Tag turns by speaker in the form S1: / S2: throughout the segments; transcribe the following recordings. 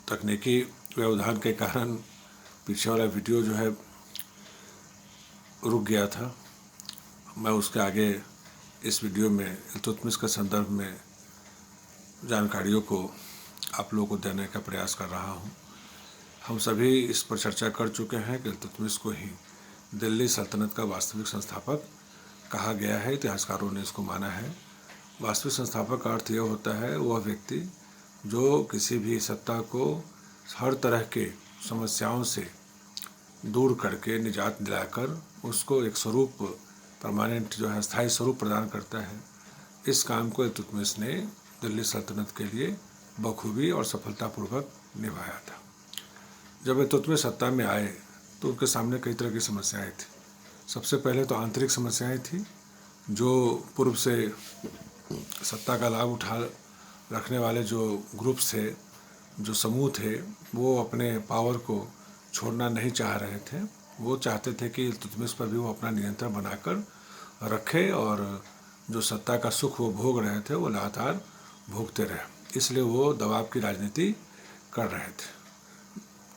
S1: तकनीकी व्यवधान के कारण पीछे वाला वीडियो जो है रुक गया था। मैं उसके आगे इस वीडियो में इल्तुतमिश के संदर्भ में जानकारियों को आप लोगों को देने का प्रयास कर रहा हूँ। हम सभी इस पर चर्चा कर चुके हैं कि इल्तुतमिश को ही दिल्ली सल्तनत का वास्तविक संस्थापक कहा गया है। इतिहासकारों ने इसको माना है। वास्तविक संस्थापक का अर्थ यह होता है वह व्यक्ति जो किसी भी सत्ता को हर तरह के समस्याओं से दूर करके निजात दिलाकर उसको एक स्वरूप परमानेंट जो है स्थायी स्वरूप प्रदान करता है। इस काम को इल्तुतमिश ने दिल्ली सल्तनत के लिए बखूबी और सफलतापूर्वक निभाया था। जब इल्तुतमिश सत्ता में आए तो उनके सामने कई तरह की समस्याएं थी। सबसे पहले तो आंतरिक समस्याएं थी। जो पूर्व से सत्ता का लाभ उठा रखने वाले जो ग्रुप्स थे, जो समूह थे, वो अपने पावर को छोड़ना नहीं चाह रहे थे। वो चाहते थे कि इल्तुतमिश पर भी वो अपना नियंत्रण बनाकर रखे और जो सत्ता का सुख वो भोग रहे थे वो लगातार भोगते रहे। इसलिए वो दबाव की राजनीति कर रहे थे।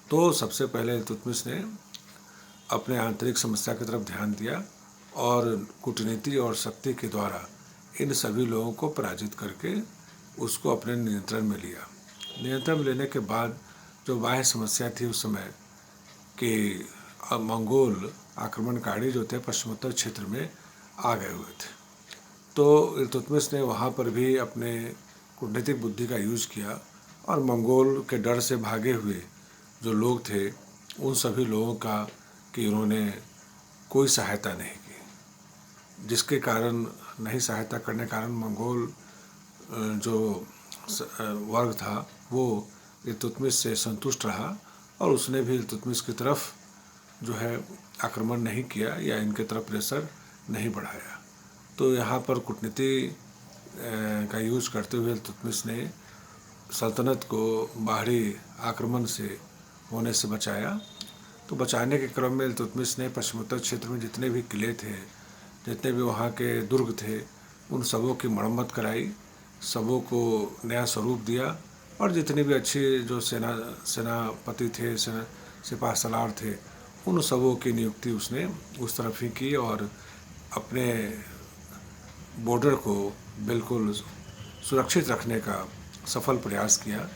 S1: तो सबसे पहले इल्तुतमिश ने अपने आंतरिक समस्या की तरफ ध्यान दिया और कूटनीति और शक्ति के द्वारा इन सभी लोगों को पराजित करके उसको अपने नियंत्रण में लिया। नियंत्रण में लेने के बाद जो बाह्य समस्या थी उस समय कि मंगोल आक्रमणकारी जो थे पश्चिमोत्तर क्षेत्र में आ गए हुए थे। तो इल्तुतमिश ने वहाँ पर भी अपने कूटनीतिक बुद्धि का यूज किया और मंगोल के डर से भागे हुए जो लोग थे उन सभी लोगों का कि उन्होंने कोई सहायता नहीं की, जिसके कारण नहीं सहायता करने के कारण मंगोल जो वर्ग था वो इल्तुतमिश से संतुष्ट रहा और उसने भी इल्तुतमिश की तरफ जो है आक्रमण नहीं किया या इनके तरफ प्रेशर नहीं बढ़ाया। तो यहाँ पर कूटनीति का यूज करते हुए इल्तुतमिश ने सल्तनत को बाहरी आक्रमण से होने से बचाया। तो बचाने के क्रम में इल्तुतमिश ने पश्चिमोत्तर क्षेत्र में जितने भी किले थे, जितने भी वहाँ के दुर्ग थे, उन सबों की मरम्मत कराई, सबों को नया स्वरूप दिया और जितने भी अच्छे जो सेनापति थे, सिपाह सलार थे, उन सबों की नियुक्ति उसने उस तरफ ही की और अपने बॉर्डर को बिल्कुल सुरक्षित रखने का सफल प्रयास किया।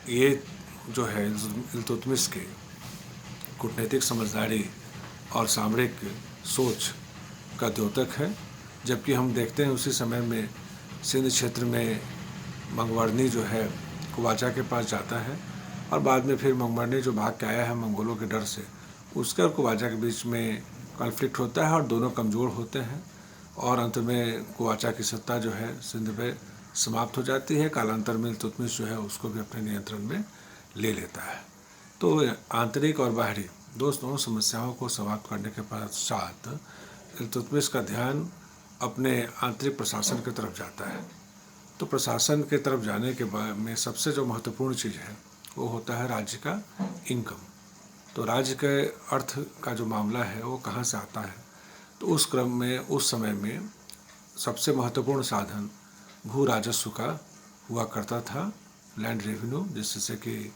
S1: ये जो है इल्तुतमिश के कूटनीतिक समझदारी और सामरिक सोच का द्योतक है। जबकि हम देखते हैं उसी समय में सिंध क्षेत्र में मंगवर्नी जो है कुवाचा के पास जाता है और बाद में फिर मंगवर्नी जो भाग के आया है मंगोलों के डर से, उसके और कुवाचा के बीच में कॉन्फ्लिक्ट होता है और दोनों कमज़ोर होते हैं और अंत में कुवाचा की सत्ता जो है सिंध पे समाप्त हो जाती है। कालांतर में इल्तुतमिश जो है उसको भी अपने नियंत्रण में ले लेता है। तो आंतरिक और बाहरी दोनों समस्याओं को समाप्त करने के पश्चात इल्तुतमिश का ध्यान अपने आंतरिक प्रशासन की तरफ जाता है। तो प्रशासन के तरफ जाने के बाद में सबसे जो महत्वपूर्ण चीज़ है वो होता है राज्य का इनकम। तो राज्य के अर्थ का जो मामला है वो कहाँ से आता है, तो उस क्रम में उस समय में सबसे महत्वपूर्ण साधन भू राजस्व का हुआ करता था, लैंड रेवेन्यू, जिससे कि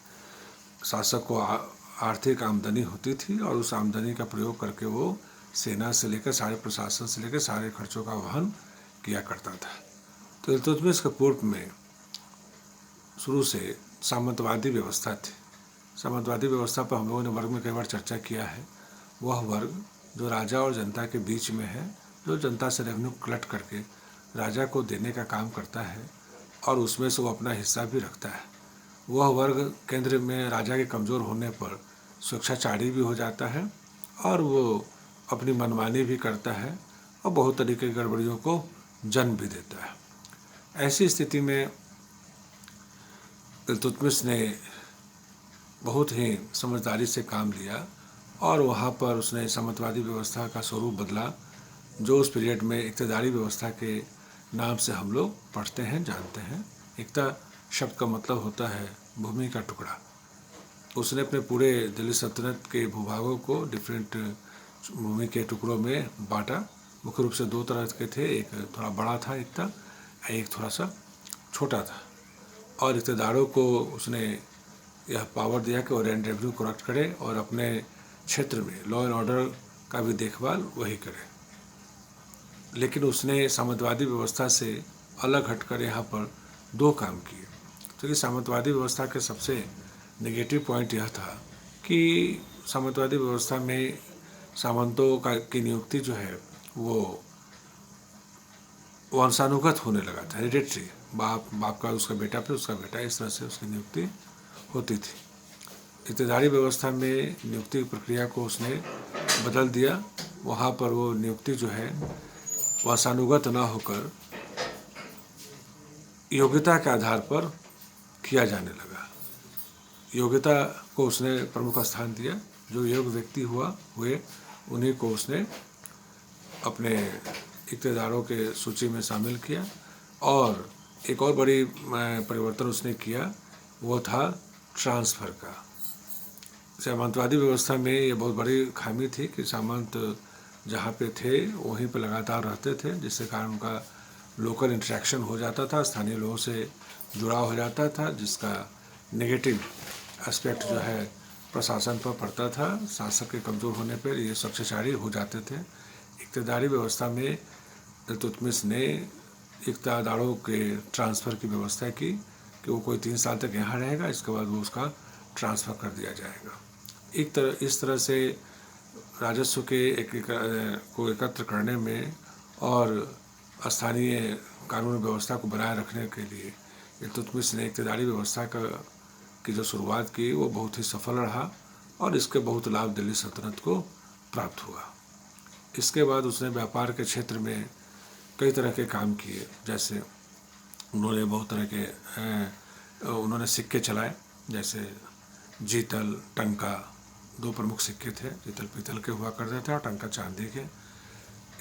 S1: शासक को आर्थिक आमदनी होती थी और उस आमदनी का प्रयोग करके वो सेना से लेकर सारे प्रशासन से लेकर सारे खर्चों का वहन किया करता था। तो इल्तुतमिश के पूर्व में शुरू से सामंतवादी व्यवस्था थी। सामंतवादी व्यवस्था पर हम लोगों ने वर्ग में कई बार चर्चा किया है। वह वर्ग जो राजा और जनता के बीच में है, जो जनता से रेवेन्यू कलेक्ट करके राजा को देने का काम करता है और उसमें से वो अपना हिस्सा भी रखता है। वह वर्ग केंद्र में राजा के कमज़ोर होने पर स्वेच्छाचारी भी हो जाता है और वो अपनी मनमानी भी करता है और बहुत तरीके की गड़बड़ियों को जन्म भी देता है। ऐसी स्थिति में इल्तुतमिश ने बहुत ही समझदारी से काम लिया और वहाँ पर उसने सामंतवादी व्यवस्था का स्वरूप बदला, जो उस पीरियड में इक़्तिदारी व्यवस्था के नाम से हम लोग पढ़ते हैं, जानते हैं। इक़्ता शब्द का मतलब होता है भूमि का टुकड़ा। उसने अपने पूरे दिल्ली सल्तनत के भूभागों को डिफरेंट भूमि के टुकड़ों में बांटा। मुख्य रूप से दो तरह के थे, एक थोड़ा बड़ा था इक़्ता, एक थोड़ा सा छोटा था। और इक़्तेदारों को उसने यह पावर दिया कि वो रेंट रेवेन्यू कलेक्ट करे और अपने क्षेत्र में लॉ एंड ऑर्डर का भी देखभाल वही करे। लेकिन उसने सामंतवादी व्यवस्था से अलग हटकर यहाँ पर दो काम किए। तो ये सामंतवादी व्यवस्था के सबसे नेगेटिव पॉइंट यह था कि सामंतवादी व्यवस्था में सामंतों की नियुक्ति जो है वो वंशानुगत होने लगा था, हेरिडेटरी, बाप का उसका बेटा पे उसका बेटा, इस तरह से उसकी नियुक्ति होती थी। इक्तिदारी व्यवस्था में नियुक्ति की प्रक्रिया को उसने बदल दिया। वहाँ पर वो नियुक्ति जो है वंशानुगत न होकर योग्यता के आधार पर किया जाने लगा। योग्यता को उसने प्रमुख स्थान दिया। जो योग्य व्यक्ति हुए उन्हीं को उसने अपने इक्तिदारों के सूची में शामिल किया। और एक और बड़ी परिवर्तन उसने किया, वो था ट्रांसफ़र का। सामंतवादी व्यवस्था में ये बहुत बड़ी खामी थी कि सामंत जहाँ पे थे वहीं पे लगातार रहते थे, जिसके कारण उनका लोकल इंटरेक्शन हो जाता था, स्थानीय लोगों से जुड़ाव हो जाता था, जिसका नेगेटिव एस्पेक्ट जो है प्रशासन पर पड़ता था। शासक के कमज़ोर होने पर ये स्वैच्छाचारी हो जाते थे। इक्तिदारी व्यवस्था में इल्तुतमिश ने इक्तिदारों के ट्रांसफ़र की व्यवस्था की कि वो कोई 3 साल तक यहाँ रहेगा, इसके बाद वो उसका ट्रांसफ़र कर दिया जाएगा। इस तरह से राजस्व के को एकत्र करने में और स्थानीय कानून व्यवस्था को बनाए रखने के लिए इल्तुतमिश ने इक्तिदारी व्यवस्था की जो शुरुआत की वो बहुत ही सफल रहा और इसके बहुत लाभ दिल्ली सल्तनत को प्राप्त हुआ। इसके बाद उसने व्यापार के क्षेत्र में कई तरह के काम किए। जैसे उन्होंने बहुत तरह के उन्होंने सिक्के चलाए, जैसे जीतल, टंका, 2 प्रमुख सिक्के थे। जीतल पीतल के हुआ करते थे और टंका चांदी के।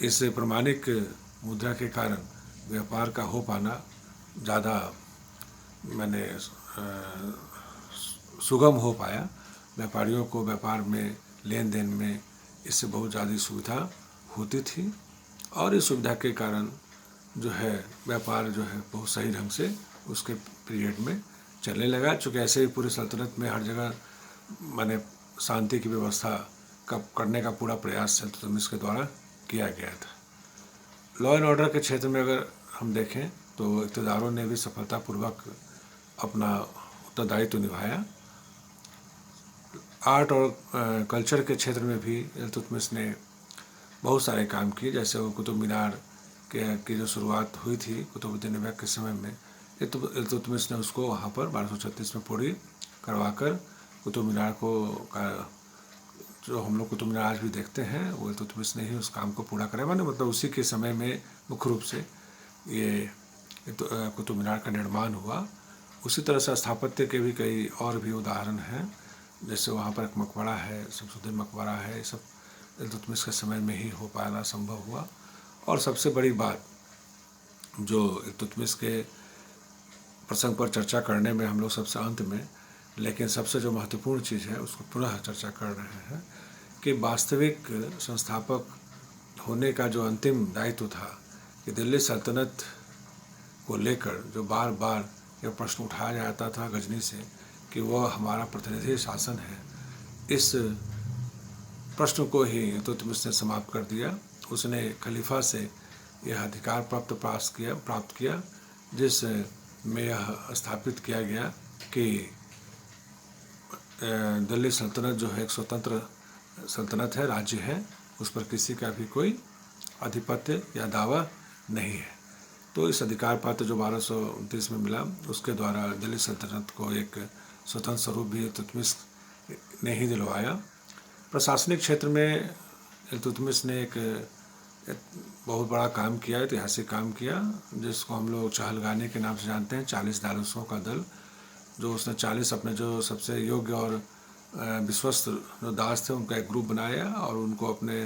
S1: इस प्रमाणिक मुद्रा के कारण व्यापार का हो पाना ज़्यादा सुगम हो पाया। व्यापारियों को व्यापार में लेन देन में इससे बहुत ज़्यादा सुविधा होती थी और इस सुविधा के कारण जो है व्यापार जो है बहुत सही ढंग से उसके पीरियड में चलने लगा। चूँकि ऐसे ही पूरी सल्तनत में हर जगह शांति की व्यवस्था करने का पूरा प्रयास इल्तुतमिश के द्वारा किया गया था। लॉ एंड ऑर्डर के क्षेत्र में अगर हम देखें तो इक़्तिदारों ने भी सफलतापूर्वक अपना उत्तरदायित्व निभाया। आर्ट और कल्चर के क्षेत्र में भी इल्तुतमिश ने बहुत सारे काम किए। जैसे वो कुतुब मीनार की जो शुरुआत हुई थी कुतुबुद्दीन ऐबक के समय में, इल्तुतमिश ने उसको वहाँ पर 1236 में पूरी करवाकर कुतुब मीनार का जो हम लोग कुतुब मीनार आज भी देखते हैं वो इल्तुतमिश ने ही उस काम को पूरा कराया। मतलब उसी के समय में मुख्य रूप से ये कुतुब मीनार का निर्माण हुआ। उसी तरह से स्थापत्य के भी कई और भी उदाहरण हैं। जैसे वहाँ पर एक मकबरा है, शमसुद्दीन मकबरा है। ये सब इल्तुतमिश के समय में ही हो पाना संभव हुआ। और सबसे बड़ी बात जो इल्तुतमिश के प्रसंग पर चर्चा करने में हम लोग सबसे अंत में, लेकिन सबसे जो महत्वपूर्ण चीज़ है उसको पुनः चर्चा कर रहे हैं कि वास्तविक संस्थापक होने का जो अंतिम दायित्व था कि दिल्ली सल्तनत को लेकर जो बार बार यह प्रश्न उठाया जाता था गजनी से कि वह हमारा प्रतिनिधि शासन है, इस प्रश्न को ही इल्तुतमिश ने समाप्त कर दिया। उसने खलीफा से यह अधिकार प्राप्त किया जिस में यह स्थापित किया गया कि दिल्ली सल्तनत जो है एक स्वतंत्र सल्तनत है, राज्य है, उस पर किसी का भी कोई आधिपत्य या दावा नहीं है। तो इस अधिकार पात्र जो 1229 में मिला उसके द्वारा दिल्ली सल्तनत को एक स्वतंत्र स्वरूप भी इल्तुतमिश ने ही दिलवाया। प्रशासनिक क्षेत्र में इल्तुतमिश ने एक बहुत बड़ा काम किया, ऐतिहासिक काम किया, जिसको हम लोग चहलगानी के नाम से जानते हैं। 40 दारुसों का दल, जो उसने 40 अपने जो सबसे योग्य और विश्वस्त जो दास थे उनका एक ग्रुप बनाया और उनको अपने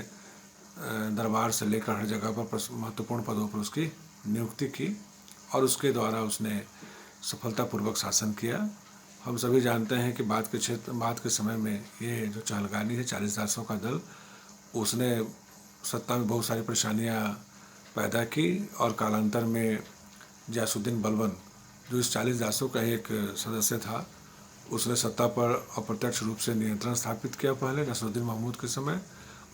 S1: दरबार से लेकर हर जगह पर महत्वपूर्ण पदों पर उसकी नियुक्ति की और उसके द्वारा उसने सफलतापूर्वक शासन किया। हम सभी जानते हैं कि बाद के समय में ये जो चहलगानी है 40 दासों का दल, उसने सत्ता में बहुत सारी परेशानियां पैदा की और कालांतर में गयासुद्दीन बलबन जो इस 40 दासों का एक सदस्य था, उसने सत्ता पर अप्रत्यक्ष रूप से नियंत्रण स्थापित किया, पहले नसरुद्दीन महमूद के समय,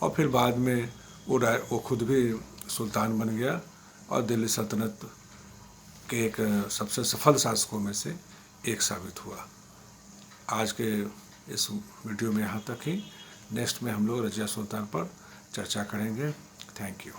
S1: और फिर बाद में वो खुद भी सुल्तान बन गया और दिल्ली सल्तनत के एक सबसे सफल शासकों में से एक साबित हुआ। आज के इस वीडियो में यहाँ तक ही। नेक्स्ट में हम लोग रज़िया सुल्तान पर चर्चा करेंगे। Thank you.